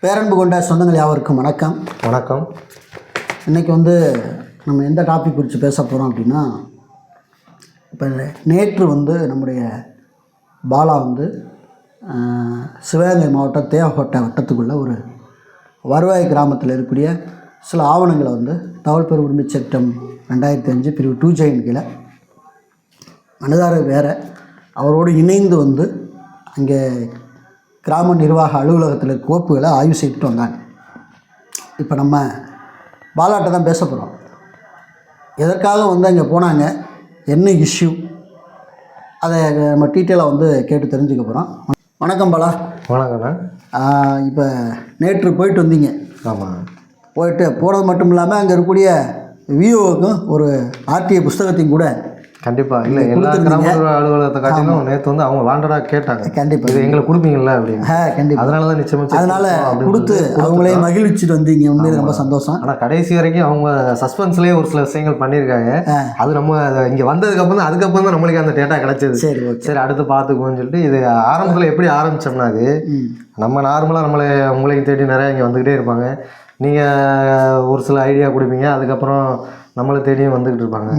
பேரன்பு கொண்ட சொந்தங்கள் யாவருக்கும் வணக்கம். வணக்கம். இன்றைக்கி நம்ம எந்த டாபிக் குறித்து பேச போகிறோம் அப்படின்னா, இப்போ நேற்று நம்முடைய பாலா சிவகங்கை மாவட்டம் தேவகோட்டை வட்டத்துக்குள்ள ஒரு வருவாய் கிராமத்தில் இருக்கக்கூடிய சில ஆவணங்களை தகவல் பெறும் உரிமை சட்டம் 2005 பிரிவு 2J கீழே மனுதாரர் வேறு அவரோடு இணைந்து அங்கே கிராம நிர்வாக அலுவலகத்தில் கோப்புகளை ஆய்வு செய்துட்டு வந்தாங்க. இப்போ நம்ம பாலாட்ட தான் பேச போகிறோம். எதற்காக அங்கே போனாங்க, என்ன இஷ்யூ, அதை நம்ம டீட்டெயிலாக கேட்டு தெரிஞ்சுக்க போகிறோம். வணக்கம் பாலா. வணக்கண்ணா. இப்போ நேற்று போயிட்டு வந்தீங்க. ஆமாம். போனது மட்டும் இல்லாமல் அங்கே இருக்கக்கூடிய விஓவுக்கும் ஒரு ஆர்டிஐ புஸ்தகத்தையும் கூட கண்டிப்பாக இல்லை எல்லா கிராம அலுவலகத்தை காட்டிலும் நேற்று அவங்க வாண்டடாக கேட்டாங்க. கண்டிப்பாக இது எங்களை கொடுப்பீங்களா அப்படின்னு. கண்டிப்பாக அதனால தான் நிச்சயமாக அதனால் கொடுத்து அவங்களே மகிழ்ச்சிட்டு வந்தீங்க. உண்மையிலே ரொம்ப சந்தோஷம். ஆனால் கடைசி வரைக்கும் அவங்க சஸ்பென்ஸ்லேயே ஒரு சில விஷயங்கள் பண்ணியிருக்காங்க. அது நம்ம இங்கே வந்ததுக்கப்புறம் தான் அதுக்கப்புறம் தான் நம்மளுக்கு அந்த டேட்டா கிடச்சிது. சரி அடுத்து பார்த்துக்குவோன்னு சொல்லிட்டு இது ஆரம்பத்தில் எப்படி ஆரம்பித்தோம்னா, அது நம்ம நார்மலாக உங்களையும் தேடி நிறையா இங்கே வந்துக்கிட்டே இருப்பாங்க. நீங்கள் ஒரு சில ஐடியா கொடுப்பீங்க, அதுக்கப்புறம் நம்மளை தேடியும் வந்துக்கிட்டு இருப்பாங்க.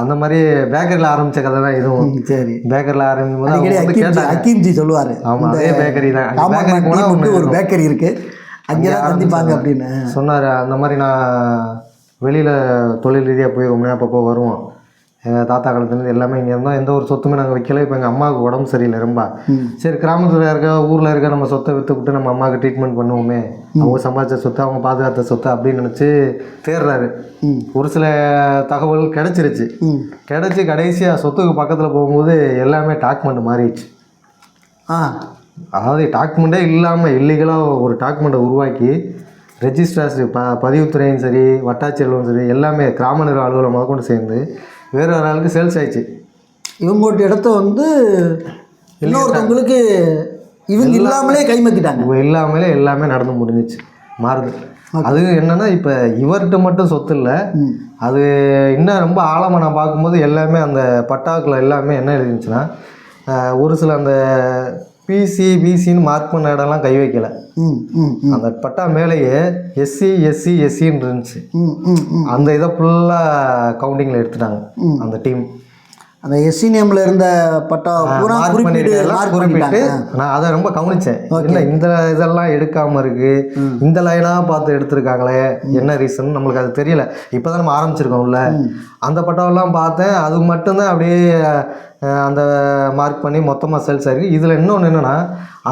அந்த மாதிரி பேக்கரியில் ஆரம்பித்த கதை தான் இதுவும். சரி, பேக்கரியில் ஆரம்பிக்கும் போது அக்கீம்ஜி சொல்லுவார். ஆமாம், அதே பேக்கரி தான். பேக்கரி போனால் ஒரு பேக்கரி இருக்குது, அங்கே தான் சந்திப்பாங்க அப்படின்னு சொன்னார். அந்த மாதிரி நான் வெளியில் தொழில் ரீதியாக போய் ரொம்ப நேரம் அப்பப்போ வருவோம். எங்கள் தாத்தா காலத்துலேருந்து எல்லாமே இங்கே இருந்தால் எந்த ஒரு சொத்துமே நாங்கள் வைக்கல. இப்போ எங்கள் அம்மாவுக்கு உடம்பு சரியில்லை ரொம்ப. சரி, கிராமத்தில் இருக்க ஊரில் இருக்க நம்ம சொத்தை விற்றுக்கிட்டு நம்ம அம்மாவுக்கு ட்ரீட்மெண்ட் பண்ணுவோமே, அவங்க சம்பாதிச்ச சொத்து, அவங்க பாதுகாத்த சொத்து அப்படின்னு நினச்சி தேடுறாரு. ஒரு சில தகவல் கிடச்சிருச்சு. கிடச்சி கடைசியாக சொத்துக்கு பக்கத்தில் போகும்போது எல்லாமே டாக்குமெண்ட் மாறிடுச்சு. அதாவது டாக்குமெண்ட்டே இல்லாமல் இல்லீகலாக ஒரு டாக்குமெண்ட்டை உருவாக்கி ரெஜிஸ்ட்ரார்ஸ் பதிவுத்துறையும் சரி, வட்டாட்சியர்களும் சரி, எல்லாமே கிராம நிர்வாக அலுவலகம் முதற்கொண்டு சேர்ந்து வேறு ஒரு ஆளுக்கு சேல்ஸ் ஆயிடுச்சு. இவங்களோட இடத்த இன்னொருத்தவங்களுக்கு இவங்க இல்லாமலே கைமாற்றிட்டாங்க. இவங்க இல்லாமலே எல்லாமே நடந்து முடிஞ்சிச்சு, மாறுது. அது என்னென்னா, இப்போ இவர்கிட்ட மட்டும் சொத்து இல்லை, அது இன்னும் ரொம்ப ஆழமாக நான் பார்க்கும்போது எல்லாமே அந்த பட்டாக்கள் எல்லாமே என்ன எழுதிருந்துச்சுன்னா, ஒரு சில அந்த பிசின்னு மார்க் பண்ண இடம்லாம் கை வைக்கல. அந்த பட்டா மேலேயே எஸ்சின்னு இருந்துச்சு. அந்த இதை ஃபுல்லாக கவுண்டிங்கில் எடுத்துட்டாங்க அந்த டீம். அந்த எஸ்சி நேமில் இருந்த பட்டா குறிப்பிட்டு நான் அதை ரொம்ப கவனித்தேன். இல்லை இந்த இதெல்லாம் எடுக்காமல் இருக்குது, இந்த லைனாக பார்த்து எடுத்துருக்காங்களே, என்ன ரீசன் நம்மளுக்கு அது தெரியல. இப்போ தான் நம்ம ஆரம்பிச்சிருக்கோம்ல. அந்த பட்டாவெல்லாம் பார்த்தேன், அது மட்டும்தான் அப்படியே அந்த மார்க் பண்ணி மொத்தமாக சேல்ஸ் ஆகிருக்கு. இதில் இன்னொன்று என்னென்னா,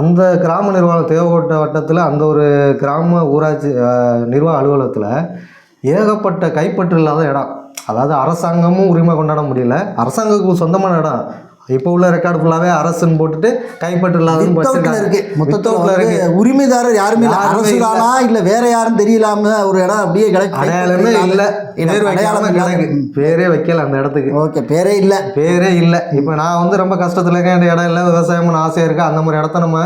அந்த கிராம நிர்வாகம் தேவகோட்டை வட்டத்தில் அந்த ஒரு கிராம ஊராட்சி நிர்வாக அலுவலகத்தில் ஏகப்பட்ட கைப்பற்று இல்லாத இடம். அதாவது அரசாங்கமும் உரிமை கொண்டாட முடியல, அரசாங்கத்துக்கு சொந்தமான இடம். இப்போ உள்ள ரெக்கார்டு ஃபுல்லாகவே அரசுன்னு போட்டுட்டு கைப்பற்று இல்லாதன்னு இருக்கு. மொத்தத்தில் இருக்கு. உரிமைதாரர் யாருமே இல்லை, அரசுதானா இல்லை வேற யாரும் தெரியலாம ஒரு இடம் அப்படியே கிடைக்கும். அடையாளமே இல்லை, பேரே வைக்கல அந்த இடத்துக்கு. ஓகே, பேரே இல்லை. இப்போ நான் ரொம்ப கஷ்டத்தில் இருக்கேன், இந்த இடம் இல்லை, விவசாயம்னு ஆசையாக இருக்குது. அந்த மாதிரி இடத்த நம்ம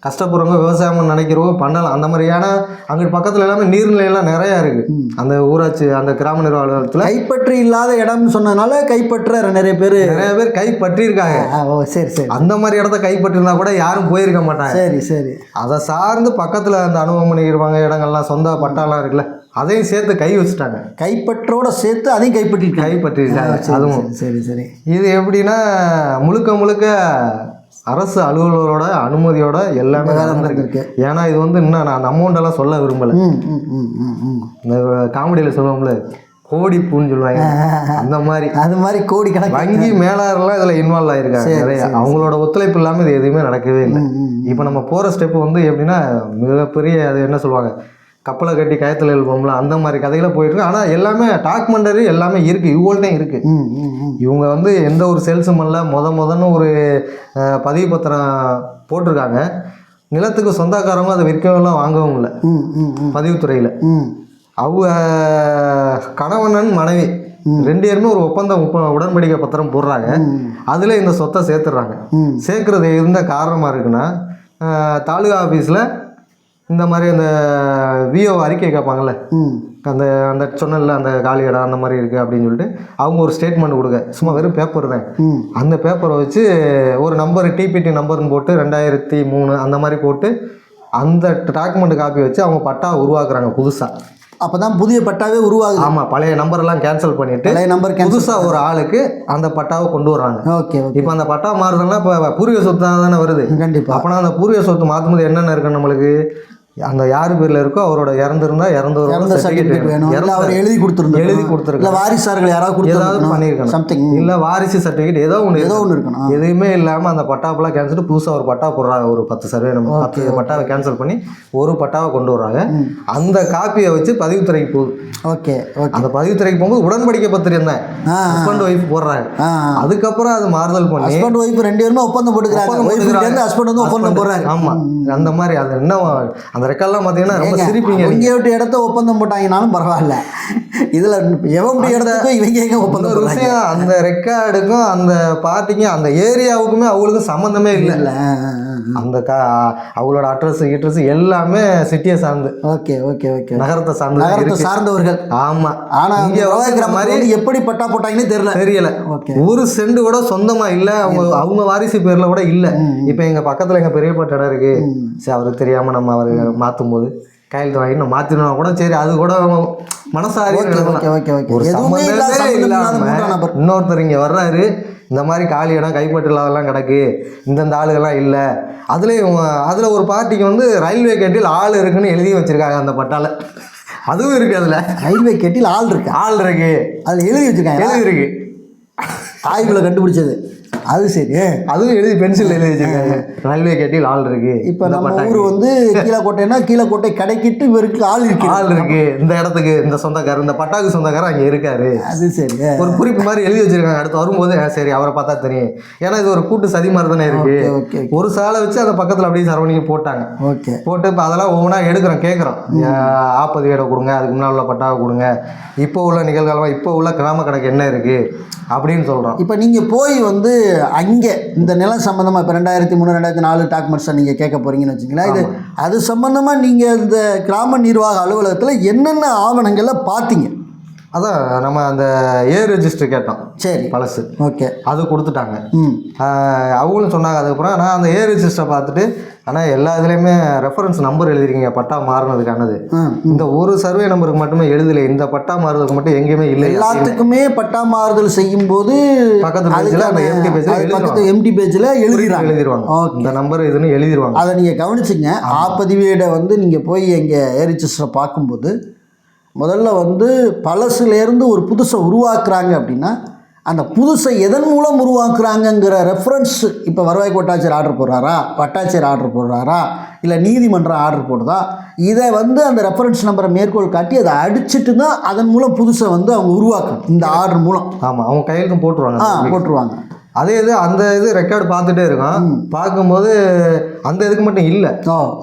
கஷ்டப்படுறவங்க விவசாயம் நினைக்கிறவங்க பண்ணலாம் அந்த மாதிரி. ஏன்னா அங்கிட்டு பக்கத்தில் எல்லாமே நீர்நிலையெல்லாம் நிறையா இருக்குது. அந்த ஊராட்சி அந்த கிராம நிர்வாகத்தில் கைப்பற்றி இல்லாத இடம்னு சொன்னதுனால கைப்பற்ற நிறைய பேர் கைப்பற்றியிருக்காங்க. சரி, அந்த மாதிரி இடத்த கைப்பற்றிருந்தா கூட யாரும் போயிருக்க மாட்டாங்க. சரி, அதை சார்ந்து பக்கத்தில் அந்த அனுபவம் பண்ணிக்கிடுவாங்க இடங்கள்லாம், சொந்த பட்டாலாம் இருக்குல்ல, அதையும் சேர்த்து கை வச்சுட்டாங்க. கைப்பற்றோட சேர்த்து அதையும் கைப்பற்றிருக்காங்க. அதுவும் சரி. இது எப்படின்னா, முழுக்க அரசு அலுவலரோட அனுமதியோட எல்லாமே நடந்திருக்கு. ஏன்னா இது இன்னும் நான் அந்த அமௌண்ட்டெல்லாம் சொல்ல விரும்பலை. இந்த காமெடியில் சொல்லுவோம்ல, கோடி பூன்னு சொல்லுவாங்க, அந்த மாதிரி அது மாதிரி கோடி கணக்கு வங்கி மேலாளர்லாம் இதில் இன்வால்வ் ஆகிருக்காங்க நிறைய. அவங்களோட ஒத்துழைப்பு இல்லாமல் இது எதுவுமே நடக்கவே இல்லை. இப்போ நம்ம போகிற ஸ்டெப்பு எப்படின்னா, மிகப்பெரிய அது என்ன சொல்லுவாங்க, கப்பலை கட்டி கயத்தில் எழுப்போம்ல, அந்த மாதிரி கதைகளை போயிட்டுருக்கு. ஆனால் எல்லாமே டாக்குமெண்டரி எல்லாமே இருக்குது, இவங்கள்ட்டே இருக்குது. இவங்க எந்த ஒரு சேல்ஸும் பண்ணல. முதன்னு ஒரு பதிவு பத்திரம் போட்டிருக்காங்க. நிலத்துக்கு சொந்தக்காரங்களும் அதை விற்கவும் வாங்கவும் இல்லை பதிவுத்துறையில். அவங்க கணவன் மனைவி 2 பேருமே ஒரு உடன்படிக்கை பத்திரம் போடுறாங்க. அதில் இந்த சொத்தை சேர்த்துடுறாங்க. சேர்க்குறது இருந்த காரணமாக இருக்குன்னா, தாலுகா ஆஃபீஸில் இந்த மாதிரி அந்த விஓ அறிக்கை கேட்பாங்கள்ல, அந்த அந்த சொன்னல அந்த காலி இடம் அந்த மாதிரி இருக்குது அப்படின்னு சொல்லிட்டு அவங்க ஒரு ஸ்டேட்மெண்ட் கொடுக்க, சும்மா வெறும் பேப்பர் தான். அந்த பேப்பரை வச்சு ஒரு நம்பர் டிபிடி நம்பர்னு போட்டு 2003 அந்த மாதிரி போட்டு அந்த டாக்குமெண்ட் காப்பி வச்சு அவங்க பட்டா உருவாக்குறாங்க புதுசாக. அப்போ தான் புதிய பட்டாவே உருவாகுது. ஆமாம், பழைய நம்பர்லாம் கேன்சல் பண்ணிவிட்டு பழைய நம்பர் புதுசாக ஒரு ஆளுக்கு அந்த பட்டாவை கொண்டு வர்றாங்க. Okay okay. இப்போ அந்த பட்டா மாறுதல்னா இப்போ பூர்வீக சொத்து தானே வருது. கண்டிப்பாக. அப்போனா அந்த பூர்வீக சொத்து மாற்றும்போது என்னென்ன இருக்குது நம்மளுக்கு, அந்த யார் பேரில் இருக்கோ அவரோட இறந்துருந்தா இறந்த சர்டிஃபிகேட் வேணும், இல்லை அவர் எழுதி கொடுத்துருக்காங்க, இல்லை வாரிசார்கள் யாராவது ஏதாவது பண்ணியிருக்கணும் சம்திங், இல்லை வாரிசு சர்டிஃபிகேட் ஏதோ ஒன்று இருக்கணும். எதுவுமே இல்லாமல் அந்த பட்டாப்பெல்லாம் கேன்சல் புதுசாக ஒரு பட்டா போடுறாங்க. ஒரு 10 சர்வே நம்ம 10 பட்டாவை கேன்சல் பண்ணி ஒரு பட்டாவை கொண்டு வர்றாங்க. அந்த காப்பியை வச்சு பதிவுத்துறைக்கு போகுது. Okay okay. அந்த பதிவுத்துறைக்கு போகும்போது உடன்படிக்கை பத்திரம் தான் ஹஸ்பண்ட் ஒய்ஃப் போடுறாங்க. அதுக்கப்புறம் அது மாறுதல் பண்ணி ஹஸ்பண்ட் ஒய்ஃப் 2 பேருமே ஒப்பந்தம் போட்டுக்கிறாங்க. ஹஸ்பண்ட் வந்து ஒப்பந்தம் போடுறாங்க. ஆமாம், அந்த மாதிரி அது என்ன அந்த ரெக்கார்ட்லாம் பார்த்தீங்கன்னா ரொம்ப சிரிப்பீங்க. இங்கே விட்டு இடத்த ஒப்பந்தம் போட்டாங்கனாலும் பரவாயில்ல, இதில் எவங்க இடத்துக்கும் இவங்க எங்கே ஒப்பந்தம் விஷயம், அந்த ரெக்கார்டுக்கும் அந்த பார்ட்டிக்கும் அந்த ஏரியாவுக்குமே அவங்களுக்கும் சம்மந்தமே இல்லை. அந்த அவங்களோட அட்ரஸ் எல்லாமே சிட்டியை சார்ந்து. Okay okay okay. நகரத்தை சார்ந்தவர்கள். ஆமாம். ஆனால் இங்கே இருக்கிற மாதிரி எப்படி பட்டா போட்டாங்கன்னு தெரியல. ஓகே. ஒரு செண்டு கூட சொந்தமாக இல்லை, அவங்க வாரிசு பேரில் கூட இல்லை. இப்போ எங்கள் பக்கத்தில் எங்கள் பெரியப்பா இடம் இருக்கு, சரி அவருக்கு தெரியாமல் நம்ம அவர் மாற்றும் போது கையெழுத்து வாங்கி நம்ம மாற்றினோம் கூட சரி, அது கூட மனசாரி ஒரு சம்மந்தமே இல்லாமல் இன்னொருத்தர் இங்கே வர்றாரு, இந்த மாதிரி காலி இடம் கைப்பற்றலாம் கிடக்கு, இந்தந்த ஆளுகள்லாம் இல்லை. அதில் ஒரு பார்ட்டிக்கு வந்து ரயில்வே கேட்டில் ஆள் இருக்குன்னு எழுதி வச்சுருக்காங்க அந்த பட்டால. அதுவும் இருக்குது. அதில் ரயில்வே கேட்டில் ஆள் இருக்கு அதில் எழுதி வச்சுருக்காங்க. எழுதிருக்கு, ஆய்வில் கண்டுபிடிச்சது. அது சரி, அதுவும் எழுதி பென்சில் எழுதி வச்சிருக்காங்க, ரயில்வே கேட்டில் ஆள் இருக்கு. இப்போ நம்ம ஊர் வந்து கீழக்கோட்டைன்னா கீழக்கோட்டை கடைக்கிட்டு இவருக்கு ஆள் இருக்கு, இந்த இடத்துக்கு இந்த சொந்தக்காரர், இந்த பட்டாக்கு சொந்தக்காரர் அங்கே இருக்காரு. அது சரி, ஒரு குறிப்பு மாதிரி எழுதி வச்சிருக்காங்க. அடுத்து வரும்போது சரி அவரை பார்த்தா தெரியும், ஏன்னா இது ஒரு கூட்டு சதி மாதிரி தானே இருக்கு. ஒரு சாலை வச்சு அந்த பக்கத்தில் அப்படியே சரவணிக்கு போட்டாங்க. ஓகே. போட்டு இப்போ அதெல்லாம் ஒவ்வொன்றா கேட்குறோம். ஆப்பது வீடை கொடுங்க, அதுக்கு முன்னால் உள்ள பட்டாவை கொடுங்க, இப்போ உள்ள நிகழ்காலமாக இப்போ உள்ள கிராம கணக்கு என்ன இருக்கு அப்படின்னு சொல்கிறோம். இப்போ நீங்கள் போய் வந்து அங்கே இந்த நிலம் சம்மந்தமாக இப்போ 2003 2004 டாக்குமெண்ட்ஸை நீங்கள் கேட்க போகிறீங்கன்னு வச்சுங்களேன். இது அது சம்மந்தமாக நீங்கள் இந்த கிராம நிர்வாக அலுவலகத்தில் என்னென்ன ஆவணங்களை பார்த்தீங்க? அதான் நம்ம அந்த ரெஜிஸ்டர் கேட்டோம். சரி, பழசு. ஓகே. அது கொடுத்துட்டாங்க. அவங்களும் சொன்னாங்க. அதுக்கப்புறம் நான் அந்த ரெஜிஸ்டரை பார்த்துட்டு, ஆனால் எல்லா இதுலேயுமே ரெஃபரன்ஸ் நம்பர் எழுதிருக்கீங்க பட்டா மாறினதுக்கானது, இந்த ஒரு சர்வே நம்பருக்கு மட்டுமே எழுதலை, இந்த பட்டா மாறுறதுக்கு மட்டும் எங்கேயுமே இல்லை. எல்லாத்துக்குமே பட்டா மாறுதல் செய்யும் போது பக்கத்து பேஜில் அந்த எம்டி பேஜில் எழுதிடுவாங்க. இந்த நம்பர் இதுன்னு எழுதிடுவாங்க. அதை நீங்கள் கவனிச்சிங்க. பதிவேடை வந்து நீங்கள் போய் எங்கள் ரெஜிஸ்டரை பார்க்கும்போது முதல்ல வந்து பழசுலேருந்து ஒரு புதுசை உருவாக்குறாங்க அப்படின்னா அந்த புதுசை எதன் மூலம் உருவாக்குறாங்கங்கிற ரெஃபரன்ஸ், இப்போ வருவாய் கோட்டாட்சியர் ஆர்டர் போடுறாரா, வட்டாட்சியர் ஆர்டர் போடுறாரா, இல்லை நீதிமன்றம் ஆர்டர் போடுதா, இதை வந்து அந்த ரெஃபரன்ஸ் நம்பரை மேற்கோள் காட்டி அதை அடிச்சுட்டு தான் அதன் மூலம் புதுசை வந்து அவங்க உருவாக்கணும் இந்த ஆர்டர் மூலம். ஆமாம், அவங்க கையெழுத்தும் போட்டுருவாங்க. அதே இது அந்த இது ரெக்கார்டு பார்த்துட்டே இருக்கோம். பார்க்கும்போது அந்த இதுக்கு மட்டும் இல்லை.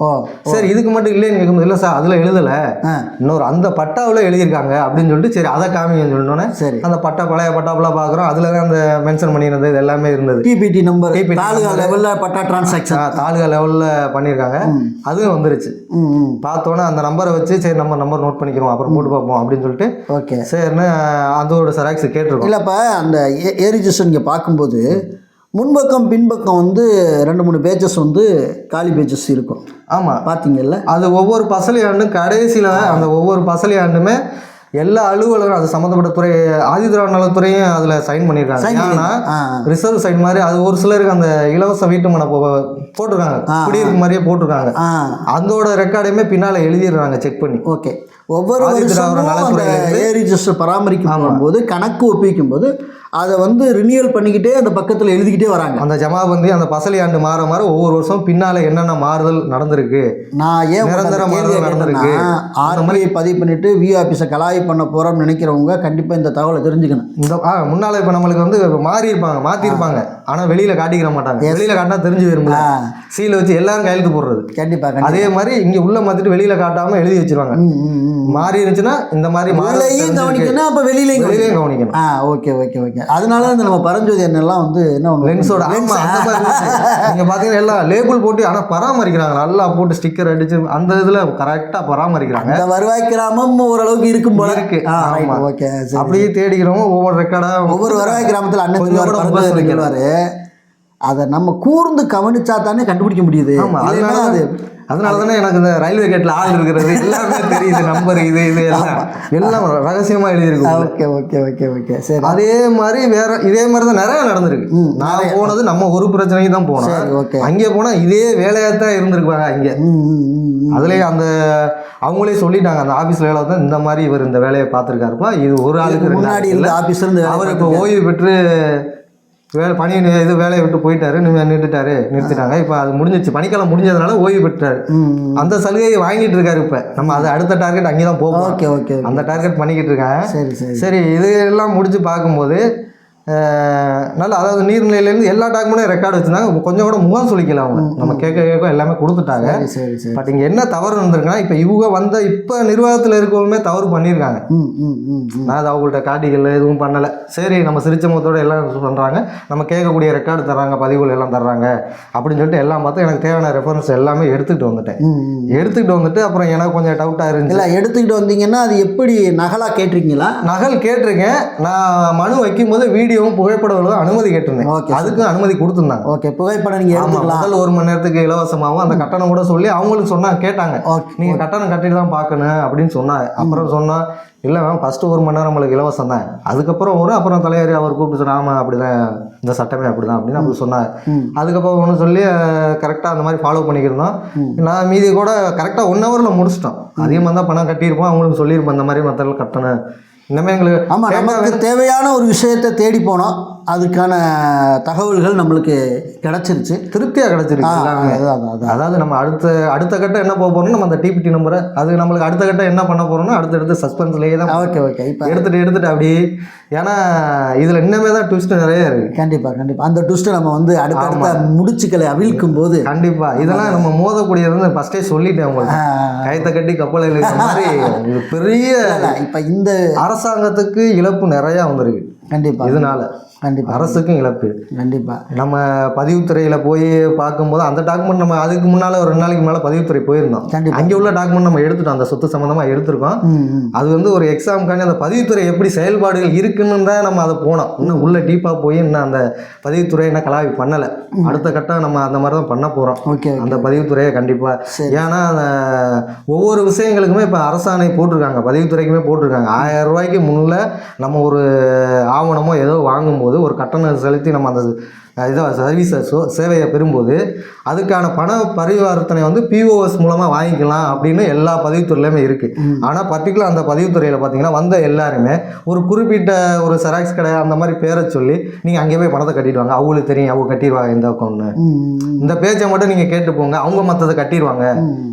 சரி, இதுக்கு மட்டும் இல்லைன்னு கேட்கும்போது இல்லை சார் அதில் எழுதலை, இன்னொரு அந்த பட்டாவில் எழுதியிருக்காங்க அப்படின்னு சொல்லிட்டு சரி அதை காமிங்கன்னு சொல்லிட்டோன்னே சரி அந்த பழைய பட்டாவெலாம் பார்க்குறோம். அதில் தான் அந்த மென்ஷன் பண்ணியிருந்தது இது எல்லாமே இருந்தது. டிபிடி நம்பர் தாலுகா லெவலில் பட்டா டிரான்சாக்ஷன் தாலுகா லெவலில் பண்ணியிருக்காங்க. அதுவும் வந்துருச்சு. பார்த்தோன்னே அந்த நம்பரை வச்சு சரி நம்ம நம்பர் நோட் பண்ணிக்கிறோம், அப்புறம் போட்டு பார்ப்போம் அப்படின்னு சொல்லிட்டு ஓகே சரின்னு அதோட செராக்ஸ் கேட்டிருக்கோம். இல்லைப்பா அந்த ரெஜிஸ்டர் இங்கே பார்க்கும்போது முன்பக்கம் பின்பக்கம் வந்து 2-3 பேஜஸ் வந்து காலி பேஜஸ் இருக்கும். ஆமாம், பார்த்தீங்கல்ல. அது ஒவ்வொரு பசலி ஆண்டும் கடைசியில் அந்த ஒவ்வொரு பசலி ஆண்டுமே எல்லா அலுவலரும் அது சம்மந்தப்பட்ட துறை ஆதிதிராவிட நலத்துறையும் அதில் சைன் பண்ணியிருக்காங்க. ஆனால் ரிசர்வ் சைன் மாதிரி அது ஒரு சிலருக்கு அந்த இலவச வீட்டு மனை போட்டிருக்காங்க, குடியிருப்பு மாதிரியே போட்டிருக்காங்க. அதோட ரெக்கார்டையுமே பின்னால் எழுதிடுறாங்க செக் பண்ணி. ஓகே. ஒவ்வொரு ரெஜிஸ்டர் பராமரிக்கும் போது கணக்கு ஒப்பிக்கும் போது அதை வந்து ரினியூவல் பண்ணிக்கிட்டே அந்த பக்கத்தில் எழுதிக்கிட்டே வராங்க. அந்த ஜமாபந்தி அந்த பசலி ஆண்டு மாற ஒவ்வொரு வருஷம் பின்னால் என்னென்ன மாறுதல் நடந்திருக்கு, நான் ஏன் நிரந்தர மாறுதல் நடந்திருக்கு, ஆர்டிஐ பதிவு பண்ணிட்டு விஓ ஆஃபீஸை கலாய் பண்ண போகிறோம்னு நினைக்கிறவங்க கண்டிப்பாக இந்த தகவலை தெரிஞ்சுக்கணும். இந்த முன்னால் இப்போ நம்மளுக்கு வந்து மாற்றிருப்பாங்க, ஆனால் வெளியில் காட்டிக்கிற மாட்டாங்க. வெளியில் காட்டினா தெரிஞ்சு வரும்ல, சீல் வச்சு எல்லாரும் கையெழுத்து போடுறது. கண்டிப்பாக அதே மாதிரி இங்கே உள்ள மாற்றிட்டு வெளியில் காட்டாமல் எழுதி வச்சிருவாங்க. மாறி இருந்துச்சுன்னா இந்த மாதிரி கவனிக்கணும், அப்போ வெளியிலையும் கவனிக்கணும். Okay okay okay. அதனால இந்த நம்ம பரஞ்சோதி எண்ணெல்லாம் வந்து என்ன லென்ஸோட நீங்க பாத்தீங்கன்னா எல்லாம் லேபிள் போட்டு ஆனால் பராமரிக்கிறாங்க, நல்லா போட்டு ஸ்டிக்கர் அடிச்சு அந்த இதுல கரெக்டாக பராமரிக்கிறாங்க. இந்த வருவாய் கிராமம் ஓரளவுக்கு இருக்கும் போல இருக்கு. அப்படியே தேடிக்கிறோம் ஒவ்வொரு ரெக்கார்டா. ஒவ்வொரு வருவாய் கிராமத்தில் அண்ணன் அதை நம்ம கூர்ந்து கவனிச்சா தானே கண்டுபிடிக்க முடியுது. அது அதனால தானே எனக்கு இந்த ரயில்வே கேட்டில் ஆள் இருக்கிறது எல்லாமே தெரியுது, நம்பர் இது எல்லாம் ரகசியமாக எழுதியிருக்கு. ஓகே ஓகே ஓகே ஓகே சரி. அதே மாதிரி இதே மாதிரி தான் நிறைய நடந்திருக்கு. நான் போனது நம்ம ஒரு பிரச்சனைக்கு தான் போனேன். ஓகே. அங்கே போனால் இதே வேலையாக தான் இருந்திருப்பாங்க அங்கே. அதுலேயே அவங்களே சொல்லிட்டாங்க, அந்த ஆஃபீஸில் வேலை தான் இந்த மாதிரி இவர் இந்த வேலையை பார்த்துருக்காருப்பா, இது ஒரு ஆளுக்கு முன்னாடி இருந்த ஆஃபீஸர் இருந்து அவர் இப்போ ஓய்வு பெற்று வேலையை விட்டு போயிட்டாரு, நிறுத்திட்டாங்க. இப்போ அது முடிஞ்சிச்சு, பனிக்காலம் முடிஞ்சதுனால ஓய்வு பெற்றாரு. அந்த சலுகையை வாங்கிட்டு இருக்காரு. இப்போ நம்ம அது அடுத்த டார்கெட் அங்கே தான் போகும். ஓகே ஓகே அந்த டார்கெட் பண்ணிக்கிட்டு இருக்காங்க. சரி சரி சரி. இது எல்லாம் முடிச்சு பார்க்கும்போது நல்லா, அதாவது நீர்நிலையிலேருந்து எல்லா டாக்குமெண்ட்டும் ரெக்கார்டு வச்சுருந்தாங்க. கொஞ்சம் கூட முகம் சொல்லிக்கல அவங்க, நம்ம கேட்க எல்லாமே கொடுத்துட்டாங்க. சரி சரி. பட் இங்கே என்ன தவறு இருந்திருக்குன்னா, இப்போ இவங்க இப்போ நிர்வாகத்தில் இருக்கவங்களுமே தவறு பண்ணியிருக்காங்க. நான் அது அவங்கள்ட்ட காட்டிக்கல, எதுவும் பண்ணலை. சரி, நம்ம சிரிச்ச முகத்தோடு எல்லாம் பண்ணுறாங்க, நம்ம கேட்கக்கூடிய ரெக்கார்டு தர்றாங்க, பதிவுகள் எல்லாம் தர்றாங்க அப்படின்னு சொல்லிட்டு எல்லாம் பார்த்து எனக்கு தேவையான ரெஃபரன்ஸ் எல்லாமே எடுத்துக்கிட்டு வந்துட்டு அப்புறம் எனக்கு கொஞ்சம் டவுட்டாக இருந்துச்சு. இல்லை, எடுத்துக்கிட்டு வந்தீங்கன்னா அது எப்படி நகலாக கேட்டிருக்கீங்களா? நகல் கேட்டிருக்கேன். நான் மனு வைக்கும்போது வீடியோவும் புகைப்படம் அனுமதி கேட்டிருந்தேன். அதுக்கு அனுமதி கொடுத்துருந்தாங்க. ஓகே, புகைப்படம் நீங்கள் எடுத்துக்கலாம். முதல் 1 மணி நேரத்துக்கு இலவசமாகவும் அந்த கட்டணம் கூட சொல்லி அவங்களுக்கு சொன்னாங்க, கேட்டாங்க, நீங்கள் கட்டணம் கட்டிட்டு தான் பார்க்கணும் அப்படின்னு சொன்னாங்க. அப்புறம் சொன்னால் இல்லை மேம், ஃபஸ்ட்டு 1 மணி நேரம் நம்மளுக்கு இலவசம் தான், அதுக்கப்புறம் அப்புறம் தலைவர் அவர் கூப்பிட்டு சொன்னால் ஆமாம் அப்படி தான், இந்த சட்டமே அப்படி தான் அப்படின்னு அப்படி சொன்னார். அதுக்கப்புறம் ஒன்று சொல்லி கரெக்டாக அந்த மாதிரி ஃபாலோ பண்ணிக்கிருந்தோம். நான் மீதி கூட கரெக்டாக 1 ஹவரில் முடிச்சிட்டோம். அதிகமாக தான் பணம் கட்டியிருப்போம், அவங்களுக்கு சொல்லியிருப்போம் இந்த மாதிரி மற்ற கட்டணம். இன்னமே எங்களுக்கு ஆமாம், நமக்கு தேவையான ஒரு விஷயத்தை தேடி போனோம், அதுக்கான தகவல்கள் நம்மளுக்கு கிடச்சிருச்சு, திருப்தியாக கிடச்சிருக்கு. அதாவது நம்ம அடுத்த கட்டம் என்ன போக போகிறோம்னா, நம்ம அந்த டிபிடி நம்பரை அது நம்மளுக்கு அடுத்த கட்டம் என்ன பண்ண போகிறோம்னா அடுத்தடுத்து சஸ்பென்ஸ்லேயே தான். Okay okay. இப்போ எடுத்துகிட்டு அப்படி, ஏன்னா இதில் இன்னமே தான் ட்விஸ்ட் நிறைய இருக்குது. கண்டிப்பாக அந்த ட்விஸ்ட்டை நம்ம வந்து அடுத்த முடிச்சுக்களை அவிழ்க்கும் போது கண்டிப்பாக இதெல்லாம் நம்ம மோதக்கூடியது ஃபஸ்ட்டே சொல்லிட்டேன் உங்களுக்கு, கயத்தை கட்டி கப்பலில் இருக்கிற மாதிரி பெரிய. இப்போ இந்த அரசாங்கத்துக்கு இழப்பு நிறையா வந்திருக்கு கண்டிப்பாக இதனால. கண்டிப்பாக அரசுக்கும் இழப்பு. கண்டிப்பாக நம்ம பதிவுத்துறையில் போய் பார்க்கும்போது அந்த டாக்குமெண்ட் நம்ம அதுக்கு முன்னால் ஒரு 2 நாளைக்கு முன்னால் பதிவுத்துறை போயிருந்தோம். கண்டிப்பாக அங்கே உள்ள டாக்குமெண்ட் நம்ம எடுத்துட்டோம், அந்த சொத்து சம்மந்தமாக எடுத்துருக்கோம். அது வந்து ஒரு எக்ஸாமுக்காண்டி அந்த பதிவுத்துறை எப்படி செயல்பாடுகள் இருக்குன்னு தான் நம்ம அதை போனோம். இன்னும் உள்ள டீப்பாக போய் இன்னும் அந்த பதிவுத்துறை என்ன கலாவி பண்ணலை. அடுத்த கட்டம் நம்ம அந்த மாதிரி தான் பண்ண போகிறோம். ஓகே, அந்த பதிவுத்துறையை கண்டிப்பாக. ஏன்னா ஒவ்வொரு விஷயங்களுக்குமே இப்போ அரசாணை போட்டிருக்காங்க, பதிவுத்துறைக்குமே போட்டிருக்காங்க. 1000 ரூபாய்க்கு முன்னே நம்ம ஒரு ஆவணமோ ஏதோ வாங்கும்போது ஒரு கட்டணம் செலுத்தி நம்ம அந்த சர்வீஸை சேவையை பெறும்போது அதுக்கான பண பரிவர்த்தனை வந்து பிஓஎஸ் மூலமாக வாங்கிக்கலாம் அப்படின்னு எல்லா பதிவுத்துறையிலுமே இருக்குது. ஆனால் பர்டிகுலர் அந்த பதிவுத்துறையில் பார்த்தீங்கன்னா வந்த எல்லாருமே ஒரு குறிப்பிட்ட ஒரு செராக்ஸ் கடை அந்த மாதிரி பேரை சொல்லி நீங்கள் அங்கே போய் பணத்தை கட்டிடுவாங்க, அவங்களுக்கு தெரியும், அவங்க கட்டிடுவாங்க இந்த அக்கௌண்ட்னு, இந்த பேஜை மட்டும் நீங்கள் கேட்டு போங்க, அவங்க மற்றதை கட்டிடுவாங்க,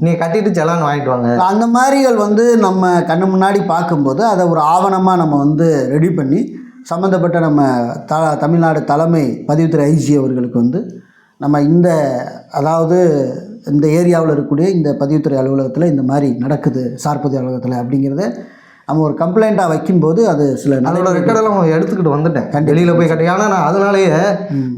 நீங்கள் கட்டிட்டு செலான் வாங்கிட்டு வாங்க. அந்த மாதிரிகள் வந்து நம்ம கண்ணு முன்னாடி பார்க்கும்போது அதை ஒரு ஆவணமாக நம்ம வந்து ரெடி பண்ணி சம்மந்தப்பட்ட நம்ம தமிழ்நாடு தலைமை பதிவுத்துறை ஐஜி அவர்களுக்கு வந்து நம்ம அதாவது இந்த ஏரியாவில் இருக்கக்கூடிய இந்த பதிவுத்துறை அலுவலகத்தில் இந்த மாதிரி நடக்குது, சார்பதிவு அலுவலகத்தில் அப்படிங்கிறத நம்ம ஒரு கம்ப்ளைண்ட்டாக வைக்கும்போது அது சில அதோட ரெக்கார்டெல்லாம் எடுத்துக்கிட்டு வந்துட்டேன் வெளியில் போய் கட்டி. ஆனால் நான் அதனாலேயே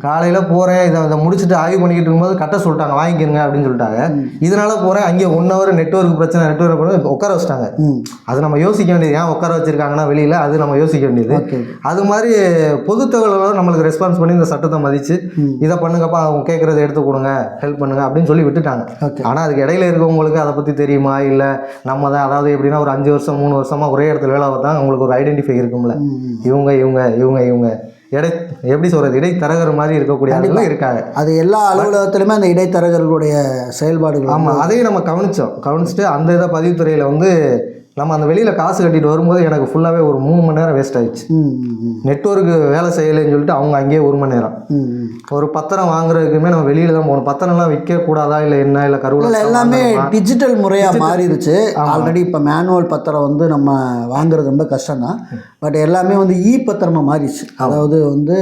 காலையில் போகிறேன், இதை முடிச்சுட்டு ஆய்வு பண்ணிக்கிட்டு இருக்கும்போது கட்ட சொல்லிட்டாங்க, வாங்கிக்கிறங்க அப்படின்னு சொல்லிட்டாங்க. இதனால் போகிறேன், அங்கே 1 ஹவர் நெட்வொர்க் பிரச்சனை, நெட்வொர்க் உட்கார வச்சிட்டாங்க. அது நம்ம யோசிக்க வேண்டியது, ஏன் உட்கார வச்சிருக்காங்கன்னா வெளியில், அது நம்ம யோசிக்க வேண்டியது. அது மாதிரி பொது தகவலோட நம்மளுக்கு ரெஸ்பான்ஸ் பண்ணி இந்த சட்டத்தை மதித்து இதை பண்ணுங்கப்பா, அவங்க கேட்குறத எடுத்து கொடுங்க, ஹெல்ப் பண்ணுங்க அப்படின்னு சொல்லி விட்டுட்டாங்க. ஆனால் அதுக்கு இடையில இருக்கவங்களுக்கு அதை பற்றி தெரியுமா, இல்லை நம்ம தான் அதாவது எப்படின்னா ஒரு 5 வருஷம் 3 வருஷமாக ஒரே இடத்துல வேலை பார்த்தா உங்களுக்கு ஒரு ஐடென்டிஃபை இருக்கும்ல, இவங்க இவங்க இவங்க இவங்க எப்படி சொல்கிறது, இடைத்தரகர் மாதிரி இருக்கக்கூடிய இருக்காங்க. அது எல்லா அலுவலகத்திலுமே அந்த இடைத்தரகர்களுடைய செயல்பாடுகள். ஆமாம், அதையும் நம்ம கவனிச்சுட்டு அந்த இதை பதிவுத்துறையில் வந்து நம்ம அந்த வெளியில் காசு கட்டிட்டு வரும்போது எனக்கு ஃபுல்லாகவே ஒரு 3 மணி நேரம் வேஸ்ட் ஆகிடுச்சு. நெட்வொர்க்கு வேலை செய்யலைன்னு சொல்லிட்டு அவங்க அங்கேயே 1 மணி நேரம். ஒரு பத்திரம் வாங்குறதுக்குமே நம்ம வெளியில் தான் போகணும். பத்திரம்லாம் விற்கக்கூடாதா இல்லை என்ன, இல்லை கருவில் எல்லாமே டிஜிட்டல் முறையாக மாறிடுச்சு. ஆல்ரெடி இப்போ மேனுவல் பத்திரம் வந்து நம்ம வாங்குறது ரொம்ப கஷ்டம்தான். பட் எல்லாமே வந்து பத்திரமாக மாறிடுச்சு. அதாவது வந்து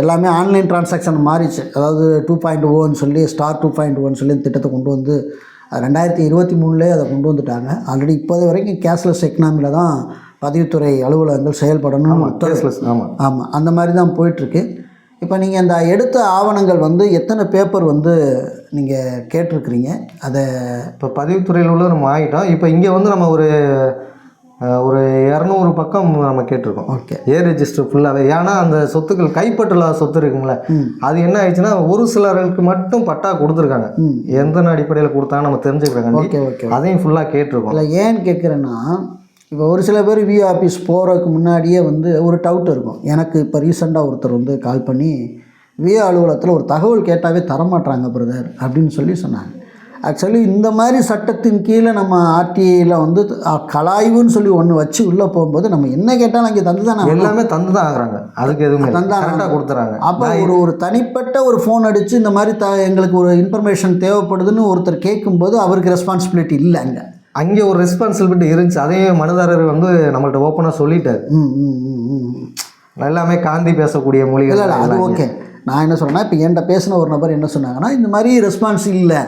எல்லாமே ஆன்லைன் டிரான்சாக்ஷன் மாறிடுச்சு. அதாவது 2.0 சொல்லி ஸ்டார் 2.1 சொல்லி திட்டத்தை கொண்டு வந்து 2023 அதை கொண்டு வந்துட்டாங்க. ஆல்ரெடி இப்போது வரைக்கும் கேஷ்லெஸ் எக்கனாமியில் தான் பதிவுத்துறை அலுவலகங்கள் செயல்படணும். ஆமாம், அந்த மாதிரி தான் போயிட்டுருக்கு. இப்போ நீங்கள் இந்த எடுத்த ஆவணங்கள் வந்து எத்தனை பேப்பர் வந்து நீங்கள் கேட்டிருக்கிறீங்க? அதை இப்போ பதிவுத்துறையில் உள்ள நம்ம ஆகிட்டோம். இப்போ இங்கே வந்து நம்ம ஒரு ஒரு 200 பக்கம் நம்ம கேட்டிருக்கோம். ஓகே. ஏ ரெஜிஸ்டர் ஃபுல்லாகவே. ஏன்னா அந்த சொத்துக்கள் கைப்பற்றலாத சொத்து இருக்குங்களே, அது என்ன ஆயிடுச்சுன்னா ஒரு சிலருக்கு மட்டும் பட்டா கொடுத்துருக்காங்க. எந்த அடிப்படையில் கொடுத்தாங்க நம்ம தெரிஞ்சுக்கிறாங்க. Okay okay. அதையும் ஃபுல்லாக கேட்டிருக்கோம். இல்லை ஏன்னு கேட்குறேன்னா, இப்போ ஒரு சில பேர் விஓ ஆஃபீஸ் போகிறதுக்கு முன்னாடியே வந்து ஒரு டவுட் இருக்கும். எனக்கு இப்போ ரீசெண்டாக ஒருத்தர் வந்து கால் பண்ணி விஓ அலுவலகத்தில் ஒரு தகவல் கேட்டாவே தரமாட்டாங்க பிரதர் அப்படின்னு சொன்னாங்க. ஆக்சுவலி இந்த மாதிரி சட்டத்தின் கீழே நம்ம ஆர்டிஐயில் வந்து கலாய்வுன்னு சொல்லி ஒன்று வச்சு உள்ளே போகும்போது நம்ம என்ன கேட்டாலும் அங்கே தந்து தானே எல்லாமே தந்து தான் ஆகுறாங்க. அதுக்கு எதுவுமே கரெக்டாக கொடுத்துறாங்க. அப்போ ஒரு தனிப்பட்ட ஒரு ஃபோன் அடித்து இந்த மாதிரி எங்களுக்கு ஒரு இன்ஃபர்மேஷன் தேவைப்படுதுன்னு ஒருத்தர் கேட்கும்போது அவருக்கு ரெஸ்பான்சிபிலிட்டி இல்லை. அங்கே ஒரு ரெஸ்பான்சிபிலிட்டி இருந்துச்சு. அதையும் மனுதாரர் வந்து நம்மள்ட்ட ஓப்பனாக சொல்லிட்டார். எல்லாமே காந்தி பேசக்கூடிய மொழிகள். இல்லை அது ஓகே. நான் என்ன சொல்கிறேன்னா, இப்போ என்கிட்ட பேசின ஒரு நபர் என்ன சொன்னாங்கன்னா, இந்த மாதிரி ரெஸ்பான்ஸ் இல்லை,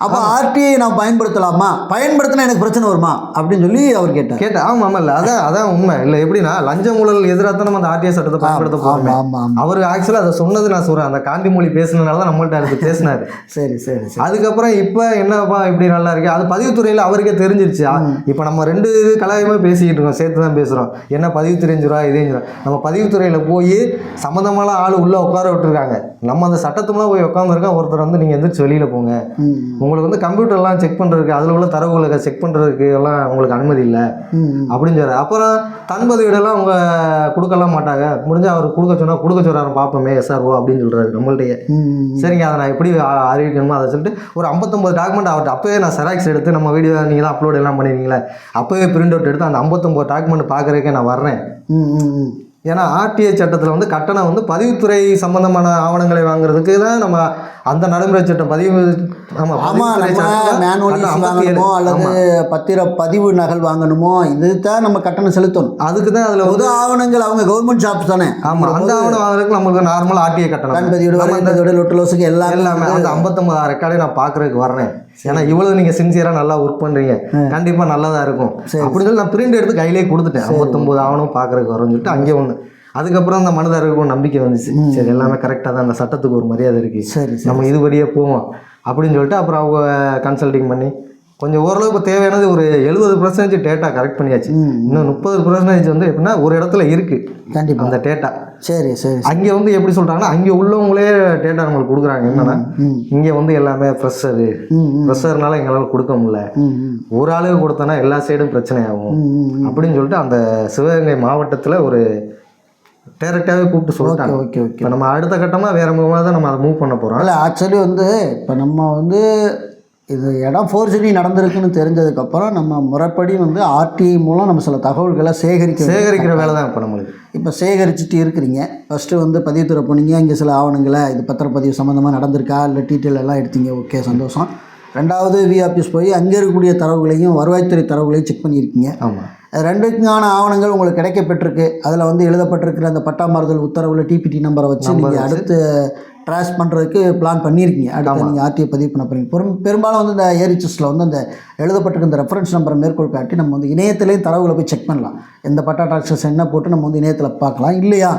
அப்போ ஆர்டிஐ நான் பயன்படுத்தலாமா, பயன்படுத்தினா எனக்கு பிரச்சனை வருமா அப்படின்னு சொல்லி அவர் கேட்டார். ஆமாம் இல்லை, அதான் உண்மை. இல்லை எப்படின்னா லஞ்ச ஊழல் எதிராக தான் நம்ம அந்த ஆர்டிஐ சட்டத்தை பயன்படுத்த போகிறோம். அவர் ஆக்சுவலாக அதை சொன்னது நான் சொல்கிறேன், அந்த காந்தி மொழி பேசுனதுனால தான் நம்மள்ட்ட அதுக்கு பேசினார். சரி சரி. அதுக்கப்புறம் இப்போ என்னப்பா இப்படி நல்லா இருக்கு, அது பதிவுத்துறையில் அவருக்கே தெரிஞ்சிருச்சு. இப்போ நம்ம 2 கலாயமாக பேசிக்கிட்டு இருக்கோம், சேர்த்து தான் பேசுகிறோம். என்ன பதிவுத்துறைஞ்சுரா இதேஞ்சுரா. நம்ம பதிவுத்துறையில் போய் சம்மந்தமான ஆள் உள்ளே உட்கார விட்டுருக்காங்க. நம்ம அந்த சட்டத்துலாம் போய் உட்காந்துருக்கோம். ஒருத்தர் வந்து நீங்கள் எந்திரிச்சு வெளியில் போங்க, உங்களுக்கு வந்து கம்ப்யூட்டர்லாம் செக் பண்ணுறதுக்கு, அதில் உள்ள தரவுகளை செக் பண்ணுறதுக்கு எல்லாம் உங்களுக்கு அனுமதி இல்லை அப்படின்னு சொல்கிறார். அப்புறம் தன்பதிவீடெல்லாம் அவங்க கொடுக்கலாம் மாட்டாங்க, முடிஞ்சால் அவர் கொடுக்க சொல்கிறாரு பார்ப்போமே எஸ்ஆர்ஓ அப்படின்னு சொல்கிறாரு நம்மள்டையே. சரிங்க, அதை நான் எப்படி அறிவிக்கணுமோ அதை சொல்லிட்டு ஒரு 59 டாக்குமெண்ட் அவர்கிட்ட அப்போவே நான் செராக்ஸ் எடுத்து, நம்ம வீடியோ நீங்கள் தான் அப்லோட் எல்லாம் பண்ணிருக்கீங்களே, அப்போவே பிரிண்ட் அவுட் எடுத்து அந்த 59 டாக்குமெண்ட் பார்க்குறதுக்கே நான் வர்றேன். ஏன்னா ஆர்டிஐ சட்டத்தில் வந்து கட்டணம் வந்து பதிவுத்துறை சம்பந்தமான ஆவணங்களை வாங்குறதுக்கு தான் நம்ம அந்த நடைமுறை சட்டம் பதிவு. வாங்கணுமோ அல்லது பத்திர பதிவு நகல் வாங்கணுமோ இதுதான் நம்ம கட்டணம் செலுத்தணும். அதுக்கு தான் அதில் பொது ஆவணங்கள் அவங்க கவர்மெண்ட் ஜாப்ஸ் தானே. ஆமாம், அந்த ஆவணம் வாங்குறதுக்கு நம்மளுக்கு நார்மல் ஆர்டிஐ கட்டணம் லொட்டலோஸுக்கு எல்லாமே அந்த 59 ரெக்கார்டே நான் பார்க்குறதுக்கு வர்றேன். ஏன்னா இவ்வளவு நீங்கள் சின்சியராக நல்லா ஒர்க் பண்ணுறீங்க, கண்டிப்பாக நல்லதாக இருக்கும் அப்படின்னு சொல்லி நான் பிரிண்ட் எடுத்து கையிலே கொடுத்துட்டேன். 59 ஆவணம் பார்க்குறதுக்கு வரும்னு சொல்லிட்டு அங்கே ஒன்று. அதுக்கப்புறம் அந்த மனுதாரருக்கு நம்பிக்கை வந்துச்சு, சரி எல்லாமே கரெக்டாக தான், அந்த சட்டத்துக்கு ஒரு மரியாதை இருக்குது, சரி நம்ம இதுபடியே போவோம் அப்படின்னு சொல்லிட்டு அப்புறம் அவங்க கன்சல்டிங் பண்ணி கொஞ்சம் ஓரளவு இப்போ தேவையானது ஒரு 70% டேட்டா கரெக்ட் பண்ணியாச்சு. இன்னும் 30% வந்து எப்படின்னா ஒரு இடத்துல இருக்குது கண்டிப்பாக அந்த டேட்டா. சரி சரி. அங்கே வந்து எப்படி சொல்கிறாங்கன்னா, அங்கே உள்ளவங்களே டேட்டா நம்மளுக்கு கொடுக்குறாங்க. என்னன்னா இங்கே வந்து எல்லாமே ப்ரெஷர்னால எங்களால் கொடுக்க முடியல, ஒரு ஆளுக்கு கொடுத்தோன்னா எல்லா சைடும் பிரச்சனை ஆகும் அப்படின்னு சொல்லிட்டு அந்த சிவகங்கை மாவட்டத்தில் ஒரு டேரெக்டாகவே கூப்பிட்டு சொல்லிட்டாங்க. Okay okay. இப்போ நம்ம அடுத்த கட்டமாக வேறு முகமாக தான் நம்ம அதை மூவ் பண்ண போகிறோம். இல்லை ஆக்சுவலி வந்து இப்போ நம்ம வந்து இது இடம் ஃபோர்ஜரி நடந்திருக்குன்னு தெரிஞ்சதுக்கப்புறம் நம்ம முறைப்படி வந்து ஆர்டிஐ மூலம் நம்ம சில தகவல்களை சேகரிக்கிற வேலை தான் இப்போ நம்மளுக்கு. இப்போ சேகரிச்சுட்டு இருக்கிறீங்க. ஃபஸ்ட்டு வந்து பதிவுத்துறை போனீங்க, இங்கே சில ஆவணங்களை இது பத்திரப்பதிவு சம்மந்தமாக நடந்திருக்கா இல்லை டீட்டெயில் எல்லாம் எடுத்தீங்க, ஓகே சந்தோஷம். 2வது விஓ ஆஃபீஸ் போய் அங்கே இருக்கக்கூடிய தரவுகளையும் வருவாய்த்துறை தரவுகளையும் செக் பண்ணியிருக்கீங்க. ஆமாம். 2க்கான ஆவணங்கள் உங்களுக்கு கிடைக்கப்பட்டிருக்கு. அதில் வந்து எழுதப்பட்டிருக்கிற அந்த பட்டா மாறுதல் உத்தரவில் டிபிடி நம்பரை வச்சு நீங்கள் அடுத்து ட்ராஷ் பண்ணுறதுக்கு பிளான் பண்ணியிருக்கீங்க. அடுத்து நீங்கள் ஆர்டிஐ பதிவு பண்ண போகிறீங்க. பெரும்பாலும் வந்து இந்த ஏரிச்சஸில் வந்து அந்த எழுதப்பட்டிருக்க இந்த ரெஃபரன்ஸ் நம்பரை மேற்கோள் காட்டி நம்ம வந்து இணையத்திலையும் தரவுகளை போய் செக் பண்ணலாம். எந்த பட்டா டாக்ஸஸ் என்ன போட்டு நம்ம வந்து இணையத்தில் பார்க்கலாம். இல்லையா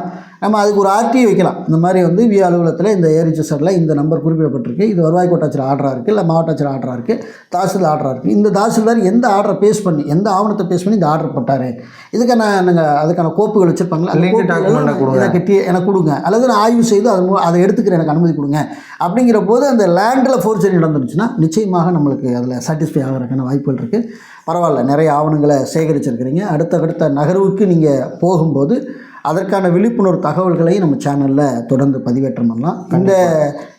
நம்ம அதுக்கு ஒரு ஆர்டிஐ வைக்கலாம். இந்த மாதிரி வந்து விஓ அலுவலகத்தில் இந்த ஏரிச்சஸரில் இந்த நம்பர் குறிப்பிடப்பட்டிருக்கு, இது வருவாய் கோட்டாட்சியர் ஆர்டராக இருக்குது, இல்லை மாவட்ட ஆட்சியர் ஆர்டராக இருக்குது, தாசில்தார் ஆர்டராக இருக்குது. இந்த தாசில்தார் எந்த ஆர்டரை பேஸ் பண்ணி, எந்த ஆவணத்தை பேஸ் பண்ணி இந்த ஆர்டர் போட்டார், இதுக்கான நாங்கள் அதுக்கான கோப்புகள் வச்சுருப்பாங்களா, எனக்கு கொடுங்க, அல்லது நான் ஆய்வு செய்து அதை எடுத்துக்கிற எனக்கு அனுமதி கொடுங்க. அப்படிங்கிற போது அந்த லேண்டில் ஃபோர்ஜரி நடந்துருச்சுன்னா நிச்சயமாக நம்மளுக்கு அதில் சாட்டிஸ்ஃபை ஆகிறதுக்கான வாய்ப்புகள் இருக்குது. பரவாயில்ல, நிறைய ஆவணங்களை சேகரிச்சிருக்கிறீங்க. அடுத்த நகர்வுக்கு நீங்கள் போகும்போது அதற்கான விழிப்புணர்வு தகவல்களையும் நம்ம சேனலில் தொடர்ந்து பதிவேற்றம் பண்ணலாம்.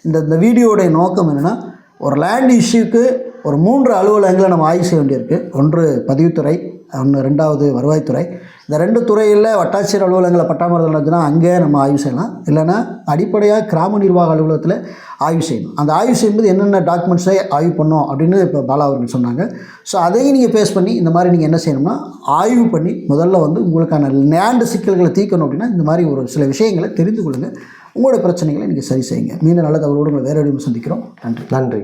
இந்த வீடியோடைய நோக்கம் என்னென்னா, ஒரு லேண்ட் இஷ்யூக்கு ஒரு 3 அலுவலகங்களை நம்ம ஆய்வு செய்ய வேண்டியிருக்கு. ஒன்று பதிவுத்துறை, 2வது வருவாய்த்துறை. இந்த 2 துறையில் வட்டாட்சியர் அலுவலகங்களை பட்டாமரத்தில் இருந்துச்சுன்னா அங்கே நம்ம ஆய்வு செய்யலாம். இல்லைன்னா அடிப்படையாக கிராம நிர்வாக அலுவலகத்தில் ஆய்வு செய்யணும். அந்த ஆய்வு செய்யும்போது என்னென்ன டாக்குமெண்ட்ஸை ஆய்வு பண்ணோம் அப்படின்னு இப்போ பாலா அவர்கள் சொன்னாங்க. ஸோ அதையும் நீங்கள் பேஸ் பண்ணி இந்த மாதிரி நீங்கள் என்ன செய்யணும்னா ஆய்வு பண்ணி முதல்ல வந்து உங்களுக்கான லேண்டு சிக்கல்களை தீர்க்கணும். அப்படின்னா இந்த மாதிரி ஒரு சில விஷயங்களை தெரிந்து கொள்ளுங்கள். உங்களோட பிரச்சனைகளை நீங்கள் சரி செய்யுங்க. மீண்டும் நல்ல தகவலோடு உங்களை வேறு சந்திக்கிறோம். நன்றி.